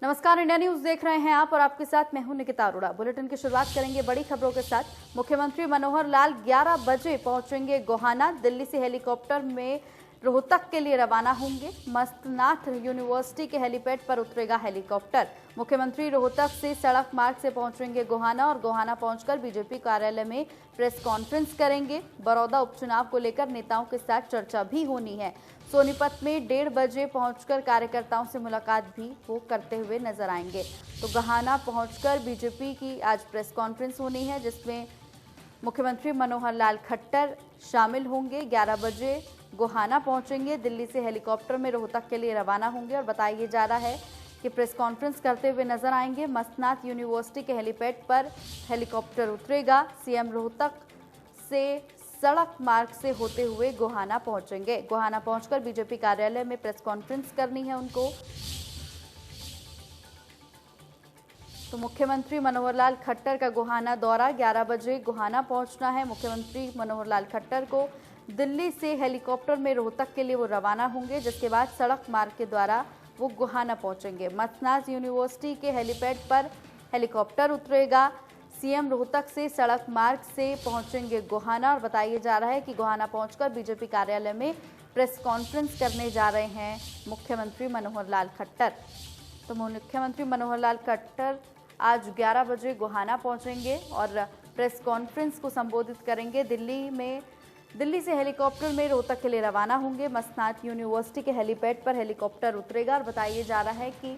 नमस्कार, India news देख रहे हैं आप और आपके साथ मैं हूं निकिता अरोड़ा। बुलेटिन की शुरुआत करेंगे बड़ी खबरों के साथ। मुख्यमंत्री मनोहर लाल 11 बजे पहुंचेंगे गोहाना। दिल्ली से हेलीकॉप्टर में रोहतक के लिए रवाना होंगे। मस्तनाथ यूनिवर्सिटी के हेलीपैड पर उतरेगा हेलीकॉप्टर। मुख्यमंत्री रोहतक से सड़क मार्ग से पहुंचेंगे गोहाना और गोहाना पहुंचकर बीजेपी कार्यालय में प्रेस कॉन्फ्रेंस करेंगे। बड़ौदा उपचुनाव को लेकर नेताओं के साथ चर्चा भी होनी है। सोनीपत में 1:30 बजे पहुंचकर कार्यकर्ताओं से मुलाकात भी वो करते हुए नजर आएंगे। तो गोहाना पहुंचकर बीजेपी की आज प्रेस कॉन्फ्रेंस होनी है, जिसमें मुख्यमंत्री मनोहर लाल खट्टर शामिल होंगे। 11 बजे गोहाना पहुंचेंगे। दिल्ली से हेलीकॉप्टर में रोहतक के लिए रवाना होंगे और बताया जा रहा है कि प्रेस कॉन्फ्रेंस करते हुए नजर आएंगे। मस्तनाथ यूनिवर्सिटी के हेलीपैड पर हेलीकॉप्टर उतरेगा। सीएम रोहतक से सड़क मार्ग से होते हुए गोहाना पहुंचेंगे। गोहाना पहुंचकर बीजेपी कार्यालय में प्रेस कॉन्फ्रेंस करनी है उनको। तो मुख्यमंत्री मनोहर लाल खट्टर का गोहाना दौरा, 11 बजे गोहाना पहुंचना है। मुख्यमंत्री मनोहर लाल खट्टर को दिल्ली से हेलीकॉप्टर में रोहतक के लिए वो रवाना होंगे, जिसके बाद सड़क मार्ग के द्वारा वो गोहाना पहुंचेंगे। मस्तनाथ यूनिवर्सिटी के हेलीपैड पर हेलीकॉप्टर उतरेगा। सीएम रोहतक से सड़क मार्ग से पहुंचेंगे गोहाना और बताया जा रहा है कि गोहाना पहुंचकर बीजेपी कार्यालय में प्रेस कॉन्फ्रेंस करने जा रहे हैं मुख्यमंत्री मनोहर लाल खट्टर। तो मुख्यमंत्री मनोहर लाल खट्टर आज 11 बजे गोहाना पहुंचेंगे और प्रेस कॉन्फ्रेंस को संबोधित करेंगे। दिल्ली से हेलीकॉप्टर में रोहतक के लिए रवाना होंगे। मस्तनाथ यूनिवर्सिटी के हेलीपैड पर हेलीकॉप्टर उतरेगा और बताया जा रहा है कि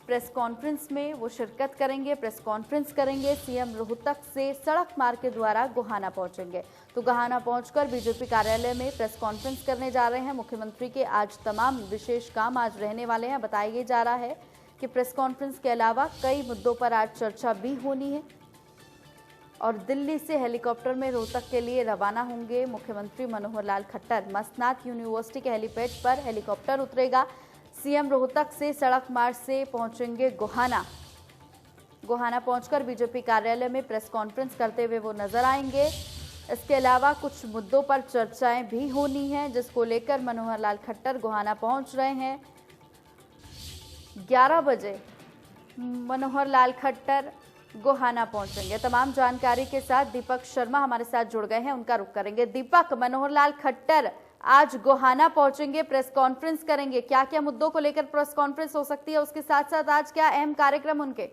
प्रेस कॉन्फ्रेंस में वो शिरकत करेंगे, प्रेस कॉन्फ्रेंस करेंगे। सीएम रोहतक से सड़क मार्ग के द्वारा गोहाना पहुंचेंगे। तो गोहाना पहुंचकर बीजेपी कार्यालय में प्रेस कॉन्फ्रेंस करने जा रहे हैं। मुख्यमंत्री के आज तमाम विशेष काम आज रहने वाले हैं। बताया जा रहा है कि प्रेस कॉन्फ्रेंस के अलावा कई मुद्दों पर आज चर्चा भी होनी है और दिल्ली से हेलीकॉप्टर में रोहतक के लिए रवाना होंगे मुख्यमंत्री मनोहर लाल खट्टर। मस्तनाथ यूनिवर्सिटी के हेलीपैड पर हेलीकॉप्टर उतरेगा। सीएम रोहतक से सड़क मार्ग से पहुंचेंगे गोहाना। गोहाना पहुंचकर बीजेपी कार्यालय में प्रेस कॉन्फ्रेंस करते हुए वो नजर आएंगे। इसके अलावा कुछ मुद्दों पर चर्चाएं भी होनी हैं, जिसको लेकर मनोहर लाल खट्टर गोहाना पहुंच रहे हैं। 11 बजे मनोहर लाल खट्टर गोहाना पहुंचेंगे। तमाम जानकारी के साथ दीपक शर्मा हमारे साथ जुड़ गए हैं, उनका रुख करेंगे। दीपक, मनोहर लाल खट्टर आज गोहाना पहुंचेंगे, प्रेस कॉन्फ्रेंस करेंगे, क्या क्या मुद्दों को लेकर प्रेस कॉन्फ्रेंस हो सकती है, उसके साथ साथ आज क्या अहम कार्यक्रम उनके?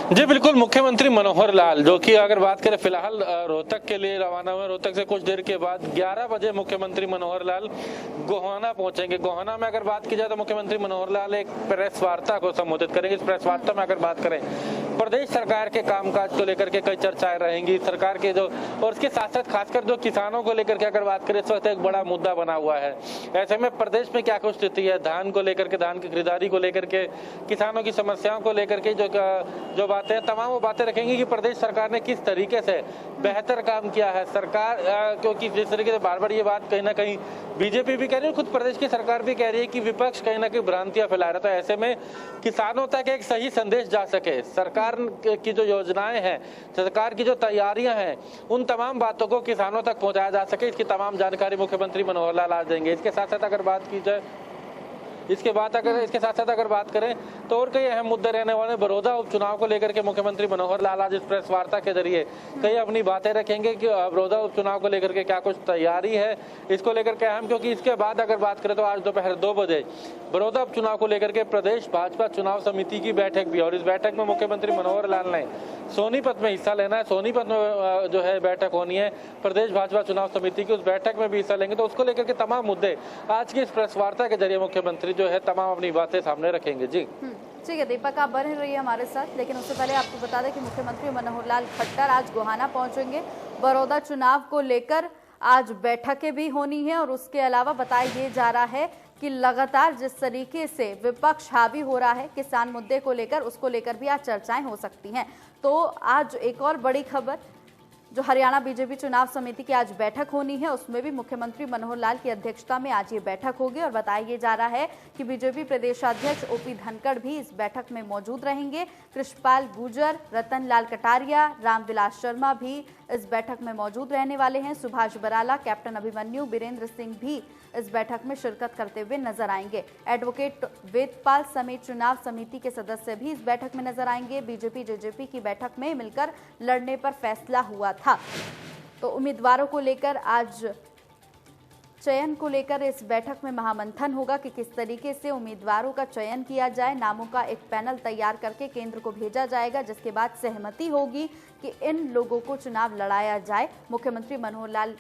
जी बिल्कुल, मुख्यमंत्री मनोहर लाल जो कि अगर बात करें फिलहाल रोहतक के लिए रवाना हुए। रोहतक से कुछ देर के बाद 11 बजे मुख्यमंत्री मनोहर लाल गोहाना पहुंचेंगे। गोहाना में अगर बात की जाए तो मुख्यमंत्री मनोहर लाल एक प्रेस वार्ता को संबोधित करेंगे। इस प्रेस वार्ता में अगर बात करें प्रदेश सरकार के कामकाज को लेकर के कई चर्चाएं रहेंगी। सरकार के जो और उसके साथ साथ खासकर जो किसानों को लेकर के अगर बात करें, इस वक्त एक बड़ा मुद्दा बना हुआ है। ऐसे में प्रदेश में क्या कुछ स्थिति है, धान को लेकर के, धान की खरीदारी को लेकर के, किसानों की समस्याओं को लेकर के जो बातें, तमाम वो बातें रखेंगे कि प्रदेश सरकार ने किस तरीके से बेहतर काम किया है। सरकार क्योंकि जिस तरीके से बार बार ये बात कहीं ना कहीं बीजेपी भी कह रही है, खुद प्रदेश की सरकार भी कह रही है कि विपक्ष कहीं ना कहीं भ्रांतियां फैला रहा था। ऐसे में किसानों तक एक सही संदेश जा सके, सरकार की जो योजनाएं हैं, सरकार की जो तैयारियां हैं, उन तमाम बातों को किसानों तक पहुंचाया जा सके, इसकी तमाम जानकारी मुख्यमंत्री मनोहर लाल आज देंगे। इसके साथ साथ अगर बात की जाए, इसके साथ साथ अगर बात करें तो और कई अहम मुद्दे रहने वाले। बड़ौदा उपचुनाव को लेकर के मुख्यमंत्री मनोहर लाल आज इस प्रेस वार्ता के जरिए कई अपनी बातें रखेंगे कि बड़ौदा उपचुनाव को लेकर के क्या कुछ तैयारी है, इसको लेकर के अहम, क्योंकि इसके बाद अगर बात करें तो आज दोपहर 2 बजे बड़ौदा उपचुनाव को लेकर के प्रदेश भाजपा चुनाव समिति की बैठक भी, और इस बैठक में मुख्यमंत्री मनोहर लाल ने सोनीपत में हिस्सा लेना है। सोनीपत में जो है बैठक होनी है प्रदेश भाजपा चुनाव समिति की, उस बैठक में भी हिस्सा लेंगे। तो उसको लेकर के तमाम मुद्दे आज की इस प्रेस वार्ता के जरिए मुख्यमंत्री जो है तमाम अपनी बातें सामने रखेंगे। जी ठीक है दीपक, आप बने रहिए हमारे साथ, लेकिन उससे पहले आपको बता दें कि मुख्यमंत्री मनोहर लाल खट्टर आज गोहाना पहुंचेंगे। बड़ौदा चुनाव को लेकर आज बैठकें भी होनी है और उसके अलावा बताया ये जा रहा है कि लगातार जिस तरीके से विपक्ष हावी हो रहा है किसान मुद्दे को लेकर, उसको लेकर भी आज चर्चाएं हो सकती हैं। तो आज एक और बड़ी खबर जो हरियाणा बीजेपी चुनाव समिति की आज बैठक होनी है, उसमें भी मुख्यमंत्री मनोहर लाल की अध्यक्षता में आज ये बैठक होगी और बताया जा रहा है कि बीजेपी प्रदेशाध्यक्ष ओपी धनखड़ भी इस बैठक में मौजूद रहेंगे। कृष्णपाल गुर्जर, रतन लाल कटारिया, रामविलास शर्मा भी इस बैठक में मौजूद रहने वाले हैं। सुभाष बराला, कैप्टन अभिमन्यु, बीरेंद्र सिंह भी इस बैठक में शिरकत करते हुए नजर आएंगे। एडवोकेट वेदपाल समेत चुनाव समिति के सदस्य भी इस बैठक में नजर आएंगे। बीजेपी जेजेपी की बैठक में मिलकर लड़ने पर फैसला हुआ था, तो उम्मीदवारों को लेकर आज चयन को लेकर इस बैठक में महामंथन होगा कि किस तरीके से उम्मीदवारों का चयन किया जाए। नामों का एक पैनल तैयार करके केंद्र को भेजा जाएगा, जिसके बाद सहमति होगी कि इन लोगों को चुनाव लड़ाया जाए। मुख्यमंत्री मनोहर लाल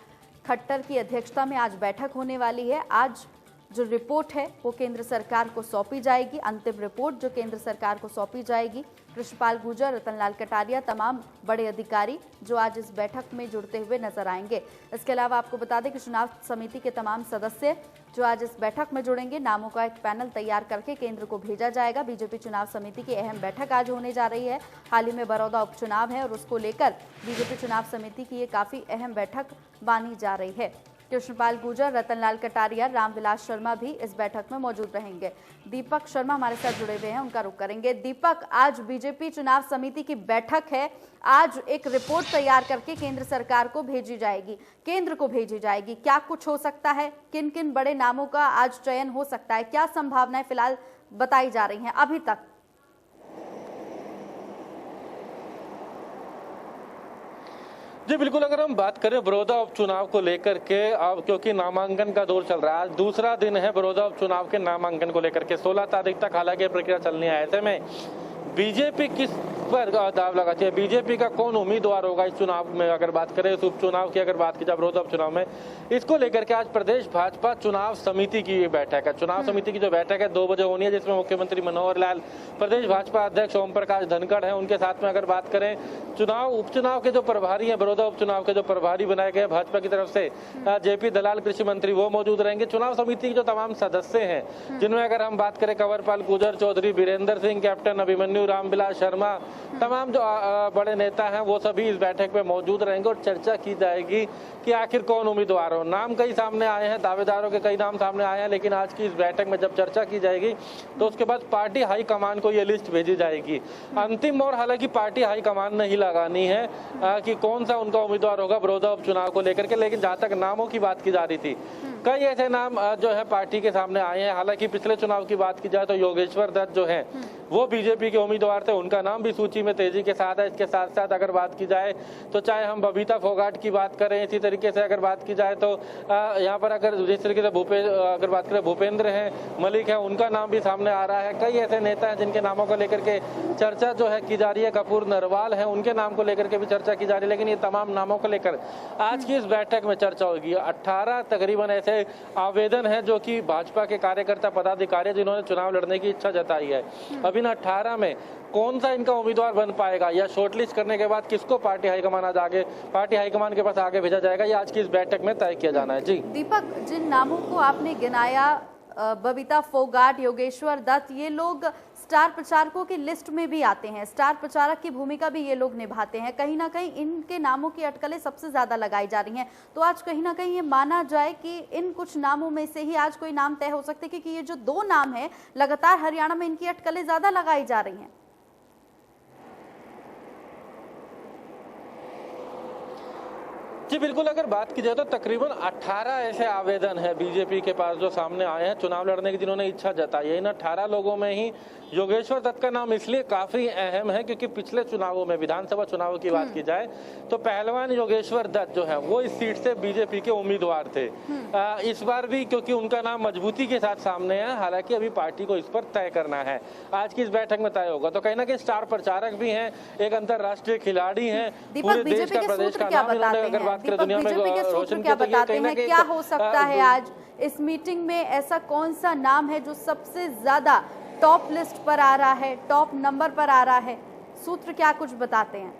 खट्टर की अध्यक्षता में आज बैठक होने वाली है। आज जो रिपोर्ट है वो केंद्र सरकार को सौंपी जाएगी, अंतिम रिपोर्ट जो केंद्र सरकार को सौंपी जाएगी। कृष्णपाल गुर्जर, रतन लाल कटारिया, तमाम बड़े अधिकारी जो आज इस बैठक में जुड़ते हुए नजर आएंगे। इसके अलावा आपको बता दें कि चुनाव समिति के तमाम सदस्य जो आज इस बैठक में जुड़ेंगे, नामों का एक पैनल तैयार करके केंद्र को भेजा जाएगा। बीजेपी चुनाव समिति की अहम बैठक आज होने जा रही है। हाल ही में बड़ौदा उपचुनाव है और उसको लेकर बीजेपी चुनाव समिति की ये काफी अहम बैठक मानी जा रही है। कृष्णपाल गुर्जर, रतन लाल कटारिया, रामविलास शर्मा भी इस बैठक में मौजूद रहेंगे। दीपक शर्मा हमारे साथ जुड़े हुए हैं, उनका रुख करेंगे। दीपक, आज बीजेपी चुनाव समिति की बैठक है, आज एक रिपोर्ट तैयार करके केंद्र सरकार को भेजी जाएगी, केंद्र को भेजी जाएगी। क्या कुछ हो सकता है, किन किन बड़े नामों का आज चयन हो सकता है, क्या संभावनाएं फिलहाल बताई जा रही हैं अभी तक? जी बिल्कुल, अगर हम बात करें बड़ौदा उपचुनाव को लेकर के, अब क्योंकि नामांकन का दौर चल रहा है, आज दूसरा दिन है बड़ौदा उपचुनाव के नामांकन को लेकर के। 16 तारीख तक हालांकि प्रक्रिया चलनी है। ऐसे में बीजेपी किस पर दाव लगाती है, बीजेपी का कौन उम्मीदवार होगा इस चुनाव में, अगर बात करें इस उपचुनाव की, अगर बात की जाए बड़ौदा उपचुनाव में, इसको लेकर के आज प्रदेश भाजपा चुनाव समिति की बैठक है। चुनाव समिति की जो बैठक है 2 बजे होनी है, जिसमें मुख्यमंत्री मनोहर लाल, प्रदेश भाजपा अध्यक्ष ओम प्रकाश धनखड़ है, उनके साथ में अगर बात करें उपचुनाव के जो प्रभारी हैं, बड़ौदा उपचुनाव के जो प्रभारी बनाए गए भाजपा की तरफ से, जेपी दलाल कृषि मंत्री, वो मौजूद रहेंगे। चुनाव समिति के जो तमाम सदस्य हैं, जिनमें अगर हम बात करें कंवरपाल गुर्जर, चौधरी बीरेंद्र सिंह, कैप्टन अभिमन्यु, रामविलास शर्मा, तमाम जो बड़े नेता हैं वो सभी इस बैठक में मौजूद रहेंगे और चर्चा की जाएगी कि आखिर कौन उम्मीदवार हो। नाम कई सामने आए हैं, दावेदारों के कई नाम सामने आए हैं, लेकिन आज की इस बैठक में जब चर्चा की जाएगी तो उसके बाद पार्टी हाईकमान को ये लिस्ट भेजी जाएगी। अंतिम और हालांकि पार्टी हाईकमान ने ही लगानी है कि कौन सा उनका उम्मीदवार होगा बड़ौदा उपचुनाव को लेकर के। लेकिन जहां तक नामों की बात की जा रही थी, कई ऐसे नाम जो है पार्टी के सामने आए हैं। हालांकि पिछले चुनाव की बात की जाए तो योगेश्वर दत्त जो है वो बीजेपी के उम्मीदवार थे, उनका नाम भी सूची में तेजी के साथ है। इसके साथ साथ अगर बात की जाए तो चाहे हम बबीता फोगाट की बात करें, इसी तरीके से अगर बात की जाए तो यहाँ पर अगर जिस तरीके से अगर बात करें भूपेंद्र हैं, मलिक है, उनका नाम भी सामने आ रहा है। कई ऐसे नेता हैं जिनके नामों को लेकर के चर्चा जो है की जा रही है। कपूर नरवाल है, उनके नाम को लेकर के भी चर्चा की जा रही है। लेकिन ये तमाम नामों को लेकर आज की इस बैठक में चर्चा होगी। 18 तकरीबन ऐसे आवेदन है जो कि भाजपा के कार्यकर्ता पदाधिकारी जिन्होंने चुनाव लड़ने की इच्छा जताई है। अब इन 18 में कौन सा इनका उम्मीदवार बन पाएगा या शॉर्टलिस्ट करने के बाद किसको पार्टी हाईकमान के पास आगे भेजा जाएगा, ये आज की इस बैठक में तय किया जाना है। जी दीपक, जिन नामों को आपने गिनाया, बबीता फोगाट, योगेश्वर दत्त, ये लोग स्टार प्रचारकों की लिस्ट में भी आते हैं, स्टार प्रचारक की भूमिका भी ये लोग निभाते हैं। कहीं ना कहीं इनके नामों की अटकलें सबसे ज्यादा लगाई जा रही हैं। तो आज कहीं ना कहीं ये माना जाए कि इन कुछ नामों में से ही आज कोई नाम तय हो सकते हैं, क्योंकि ये जो 2 नाम हैं लगातार हरियाणा में इनकी अटकलें ज्यादा लगाई जा रही हैं। जी बिल्कुल, अगर बात की जाए तो तकरीबन 18 ऐसे आवेदन है बीजेपी के पास जो सामने आए हैं चुनाव लड़ने की, जिन्होंने इच्छा जताई है। इन 18 लोगों में ही योगेश्वर दत्त का नाम इसलिए काफी अहम है क्योंकि पिछले चुनावों में, विधानसभा चुनावों की बात की जाए तो पहलवान योगेश्वर दत्त जो है वो इस सीट से बीजेपी के उम्मीदवार थे। इस बार भी क्योंकि उनका नाम मजबूती के साथ सामने है, हालांकि अभी पार्टी को इस पर तय करना है, आज की इस बैठक में तय होगा। तो कहीं ना कहीं स्टार प्रचारक भी हैं, एक अंतरराष्ट्रीय खिलाड़ी हैं, पूरे देश का, प्रदेश का नाम इन्होंने अगर बात करें दुनिया में रोशन किया। बताते हैं क्या हो सकता है आज इस मीटिंग में, ऐसा कौन सा नाम है जो सबसे ज्यादा टॉप लिस्ट पर आ रहा है, टॉप नंबर पर आ रहा है? सूत्र क्या कुछ बताते हैं?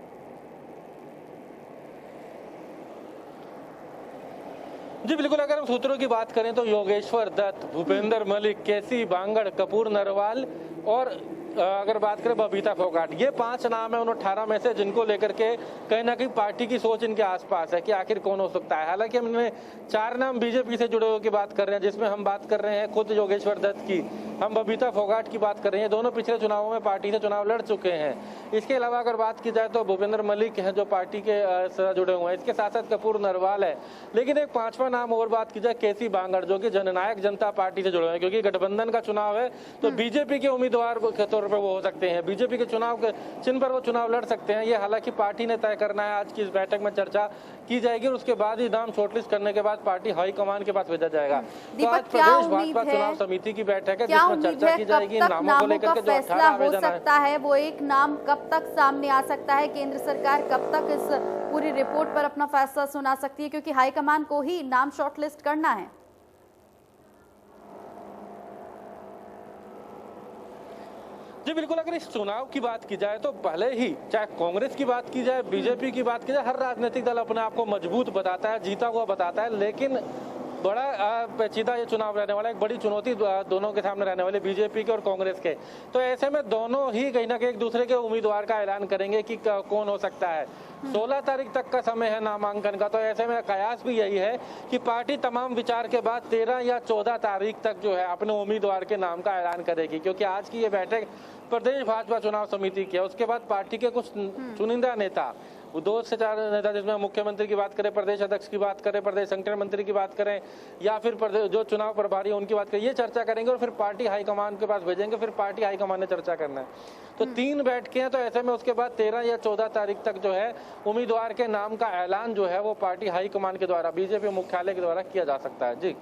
जी बिल्कुल, अगर हम सूत्रों की बात करें तो योगेश्वर दत्त, भूपेंद्र मलिक, केसी बांगड़, कपूर नरवाल और अगर बात करें बबीता फोगाट, ये 5 नाम है उन 18 में से जिनको लेकर के कहीं ना कहीं पार्टी की सोच इनके आसपास है कि आखिर कौन हो सकता है। हालांकि हमने 4 नाम बीजेपी से जुड़े हुए की बात कर रहे हैं, जिसमें हम बात कर रहे हैं खुद योगेश्वर दत्त की, हम बबीता फोगाट की बात कर रहे हैं। दोनों पिछले चुनावों में पार्टी से चुनाव लड़ चुके हैं। इसके अलावा अगर बात की जाए तो भूपेंद्र मलिक हैं जो पार्टी के से जुड़े हुए हैं। इसके साथ साथ कपूर नरवाल है। लेकिन एक 5वां नाम और बात की जाए, केसी बांगड़, जो कि जननायक जनता पार्टी से जुड़े हुए हैं, क्योंकि गठबंधन का चुनाव है तो बीजेपी के उम्मीदवार के तौर पर वो हो सकते हैं, बीजेपी के चुनाव के चिन्ह पर वो चुनाव लड़ सकते हैं। ये हालांकि पार्टी ने तय करना है। आज की इस बैठक में चर्चा की जाएगी और उसके बाद ही नाम शॉर्टलिस्ट करने के बाद पार्टी हाईकमान के पास भेजा जाएगा। तो आज प्रदेश भाजपा चुनाव समिति की बैठक है जिसमें चर्चा की जाएगी नामों को लेकर के। जो 18 आवेदन हो सकता है वो एक नाम कब तक सामने आ सकता है, केंद्र सरकार कब तक इस पूरी रिपोर्ट पर अपना फैसला सुना सकती है, क्योंकि हाईकमान को ही नाम शॉर्टलिस्ट करना है। जी बिल्कुल, अगर इस चुनाव की बात की जाए तो भले ही चाहे कांग्रेस की बात की जाए, बीजेपी की बात की जाए, हर राजनीतिक दल अपने आप को मजबूत बताता है, जीता हुआ बताता है। लेकिन बड़ा पेचीदा ये चुनाव रहने वाला है, एक बड़ी चुनौती दोनों के सामने रहने वाली, बीजेपी के और कांग्रेस के। तो ऐसे में दोनों ही कहीं ना कहीं एक दूसरे के उम्मीदवार का ऐलान करेंगे कि कौन हो सकता है। 16 तारीख तक का समय है नामांकन का। तो ऐसे में कयास भी यही है कि पार्टी तमाम विचार के बाद 13 या 14 तारीख तक जो है अपने उम्मीदवार के नाम का ऐलान करेगी, क्योंकि आज की ये बैठक प्रदेश भाजपा चुनाव समिति की है। उसके बाद पार्टी के कुछ चुनिंदा नेता, 2 से 4 नेता, जिसमें मुख्यमंत्री की बात करें, प्रदेश अध्यक्ष की बात करें, प्रदेश संगठन मंत्री की बात करें, या फिर जो चुनाव प्रभारी है उनकी बात करें, ये चर्चा करेंगे और फिर पार्टी हाईकमान के पास भेजेंगे। फिर पार्टी हाईकमान ने चर्चा करना है। तो 3 बैठकें हैं। तो ऐसे में उसके बाद 13 या 14 तारीख तक जो है उम्मीदवार के नाम का ऐलान जो है वो पार्टी हाईकमान के द्वारा, बीजेपी मुख्यालय के द्वारा किया जा सकता है। जी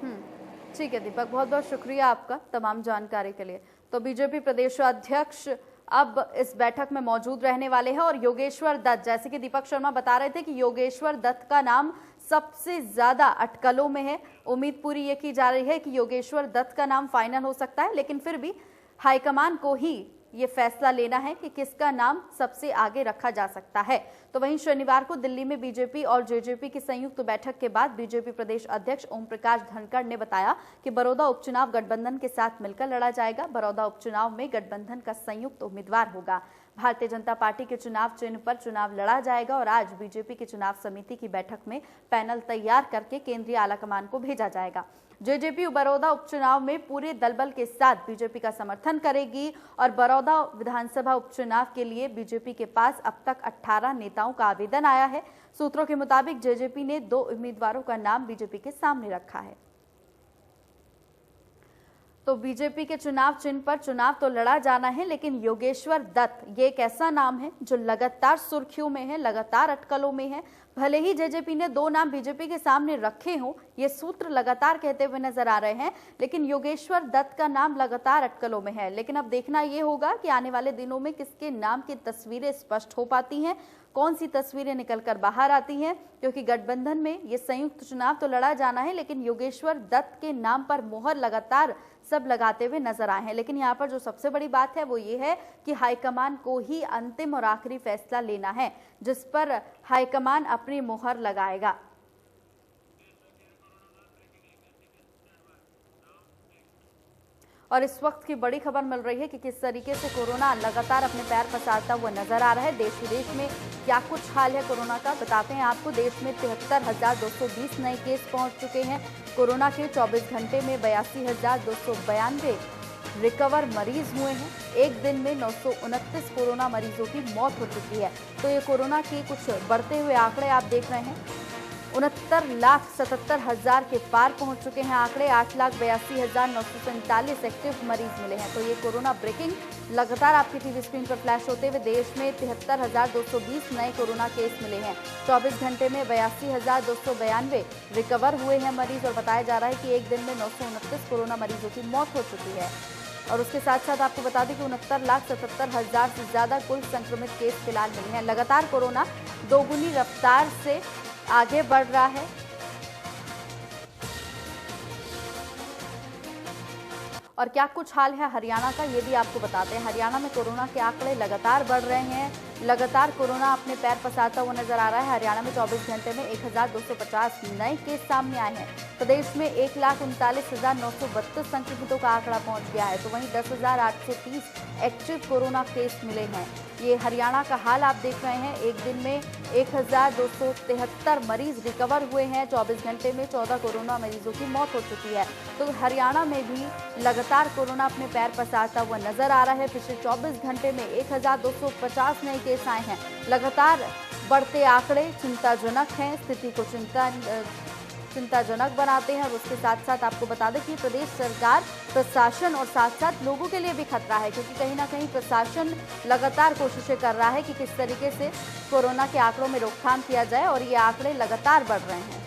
ठीक है दीपक, बहुत बहुत शुक्रिया आपका तमाम जानकारी के लिए। तो बीजेपी प्रदेश अध्यक्ष अब इस बैठक में मौजूद रहने वाले हैं और योगेश्वर दत्त, जैसे कि दीपक शर्मा बता रहे थे कि योगेश्वर दत्त का नाम सबसे ज्यादा अटकलों में है। उम्मीद पूरी ये की जा रही है कि योगेश्वर दत्त का नाम फाइनल हो सकता है, लेकिन फिर भी हाईकमान को ही ये फैसला लेना है कि किसका नाम सबसे आगे रखा जा सकता है। तो वहीं शनिवार को दिल्ली में बीजेपी और जेजेपी की संयुक्त बैठक के बाद बीजेपी प्रदेश अध्यक्ष ओम प्रकाश धनखड़ ने बताया कि बड़ौदा उपचुनाव गठबंधन के साथ मिलकर लड़ा जाएगा। बड़ौदा उपचुनाव में गठबंधन का संयुक्त उम्मीदवार होगा। भारतीय जनता पार्टी के चुनाव चिन्ह पर चुनाव लड़ा जाएगा और आज बीजेपी की चुनाव समिति की बैठक में पैनल तैयार करके केंद्रीय आलाकमान को भेजा जाएगा। जेजेपी बड़ौदा उपचुनाव में पूरे दलबल के साथ बीजेपी का समर्थन करेगी और बड़ौदा विधानसभा उपचुनाव के लिए बीजेपी के पास अब तक 18 नेताओं का आवेदन आया है। सूत्रों के मुताबिक जेजेपी ने 2 उम्मीदवारों का नाम बीजेपी के सामने रखा है। तो बीजेपी के चुनाव चिन्ह पर चुनाव तो लड़ा जाना है, लेकिन योगेश्वर दत्त ये एक ऐसा नाम है जो लगातार सुर्खियों में है, लगातार अटकलों में है। भले ही जेजेपी ने 2 नाम बीजेपी के सामने रखे हों, ये सूत्र लगातार कहते हुए नजर आ रहे हैं, लेकिन योगेश्वर दत्त का नाम लगातार अटकलों में है। लेकिन अब देखना ये होगा कि आने वाले दिनों में किसके नाम की तस्वीरें स्पष्ट हो पाती हैं, कौन सी तस्वीरें निकलकर बाहर आती हैं, क्योंकि गठबंधन में ये संयुक्त चुनाव तो लड़ा जाना है, लेकिन योगेश्वर दत्त के नाम पर मोहर लगातार सब लगाते हुए नजर आए हैं। लेकिन यहाँ पर जो सबसे बड़ी बात है वो ये है कि हाईकमान को ही अंतिम और आखिरी फैसला लेना है, जिस पर हाईकमान अपनी मोहर लगाएगा। और इस वक्त की बड़ी खबर मिल रही है कि किस तरीके से कोरोना लगातार अपने पैर पसारता हुआ नजर आ रहा है। देश विदेश में क्या कुछ हाल है कोरोना का, बताते हैं आपको। देश में 73,220 नए केस पहुंच चुके हैं। कोरोना के 24 घंटे में 82,292 रिकवर मरीज हुए हैं। एक दिन में 929 कोरोना मरीजों की मौत हो चुकी है। तो ये कोरोना के कुछ बढ़ते हुए आंकड़े आप देख रहे हैं। 69,77,000 के पार पहुंच चुके हैं आंकड़े। 8,82,947 एक्टिव मरीज मिले हैं। तो ये कोरोना ब्रेकिंग लगातार आपकी टीवी स्क्रीन पर फ्लैश होते हुए देश में 73,220 नए कोरोना केस मिले हैं। 24 घंटे में 82,292 रिकवर हुए हैं मरीज और बताया जा रहा है कि एक दिन में 929 कोरोना मरीजों की मौत हो चुकी है। और उसके साथ साथ आपको बता दें कि 69,77,000 से ज्यादा कुल संक्रमित केस फिलहाल मिले हैं। लगातार कोरोना दोगुनी रफ्तार से आगे बढ़ रहा है। और क्या कुछ हाल है हरियाणा का, ये भी आपको बताते हैं। हरियाणा में कोरोना के आंकड़े लगातार बढ़ रहे हैं। लगातार कोरोना अपने पैर पसारता हुआ नजर आ रहा है। हरियाणा में 24 घंटे में 1250 नए केस सामने आए हैं। प्रदेश में 1,39,932 संक्रमितों का आंकड़ा पहुंच गया है, तो वहीं 10,830 एक्टिव कोरोना केस मिले हैं। ये हरियाणा का हाल आप देख रहे हैं। एक दिन में 1,273 मरीज रिकवर हुए हैं। 24 घंटे में 14 कोरोना मरीजों की मौत हो चुकी है। तो हरियाणा में भी लगातार कोरोना अपने पैर पसारता हुआ नजर आ रहा है। पिछले 24 घंटे में 1,250 नए केस आए हैं। लगातार बढ़ते आंकड़े चिंताजनक हैं, स्थिति को चिंताजनक बनाते हैं। और उसके साथ साथ आपको बता दें कि प्रदेश सरकार, प्रशासन और साथ साथ लोगों के लिए भी खतरा है, क्योंकि कहीं ना कहीं प्रशासन लगातार कोशिशें कर रहा है कि किस तरीके से कोरोना के आंकड़ों में रोकथाम किया जाए, और ये आंकड़े लगातार बढ़ रहे हैं।